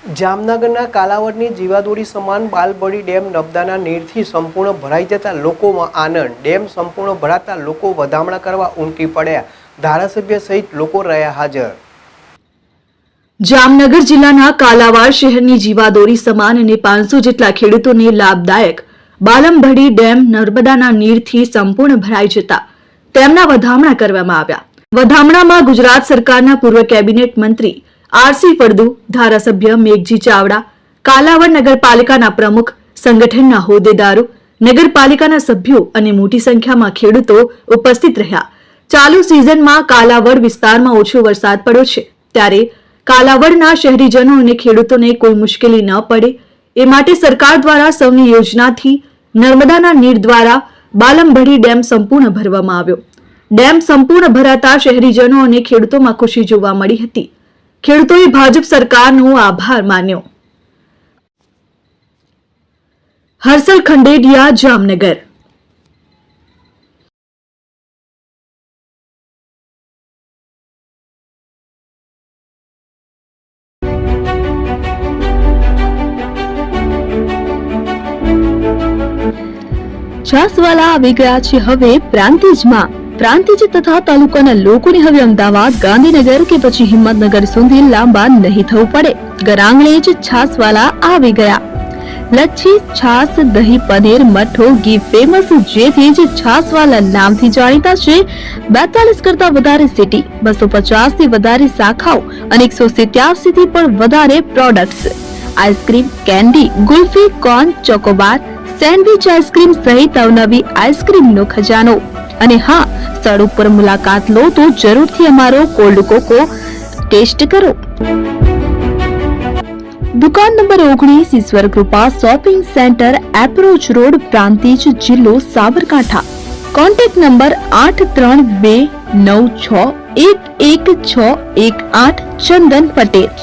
જામનગરના કાલાવડની જીવાદોરી સમાન બાલબડી ડેમ નર્મદાના નીરથી સંપૂર્ણ ભરાઈ જતા લોકોમાં આનંદ। ડેમ સંપૂર્ણ ભરાતા લોકો વધામણા કરવા ઉમટી પડ્યા। ધારાસભ્ય સહિત લોકો રહ્યા હાજર। જામનગર જિલ્લાના કાલાવાડ શહેરની જીવાદોરી સમાન અને 500 જેટલા ખેડૂતોને લાભદાયક બાલમબડી ડેમ નર્મદાના નીરથી સંપૂર્ણ ભરાઈ જતા તેમના વધામણા કરવામાં આવ્યા। વધામણામાં ગુજરાત સરકારના પૂર્વ કેબિનેટ મંત્રી આરસી ફળદુ, ધારાસભ્ય મેઘજી ચાવડા, કાલાવડ નગરપાલિકાના પ્રમુખ, સંગઠનના હોદ્દેદારો, નગરપાલિકાના સભ્યો અને મોટી સંખ્યામાં ખેડૂતો ઉપસ્થિત રહ્યા। ચાલુ સિઝનમાં કાલાવડ વિસ્તારમાં ઓછો વરસાદ પડ્યો છે ત્યારે કાલાવડના શહેરીજનો અને ખેડૂતોને કોઈ મુશ્કેલી ન પડે એ માટે સરકાર દ્વારા સૌની યોજનાથી નર્મદાના નીર દ્વારા બાલમબડી ડેમ સંપૂર્ણ ભરવામાં આવ્યો। ડેમ સંપૂર્ણ ભરાતા શહેરીજનો અને ખેડૂતોમાં ખુશી જોવા મળી હતી। ખેડૂતોએ ભાજપ સરકારનો આભાર માન્યો। હર્ષલ ખંડેડિયા, જામનગર। છાસવાલા આવી ગયા છે હવે પ્રાંતિજમાં। પ્રાંતિજ તથા તાલુકાના લોકોને હવે અમદાવાદ, ગાંધીનગર કે પછી હિંમતનગર સુધી લાંબા નહીં થવું પડે। ઘરઆંગણે જ છાસવાલા આવી ગયા। લચ્છી, છાસ, દહીં, પનીર, મઠ્ઠો, ઘી ફેમસ, જેથી જ છાસવાલા નામથી જાણીતા છે। 42 કરતા વધારે સિટી, 250 થી વધારે શાખાઓ અને 187 થી પણ વધારે products. Ice cream, candy, kulfi, corn, Chocobar, sandwich ice cream સહિત અવનવી આઈસ્ક્રીમનો ખજાનો। અને હા, સ્થળ ઉપર મુલાકાત લો તો જરૂરથી અમારો કોલ્ડ કોકો ટેસ્ટ કરો। દુકાન number 19, Ishwar Krupa shopping centre, approach road, Prantij, જિલ્લો સાબરકાંઠા। Contact number 8329611618, Chandan Patel.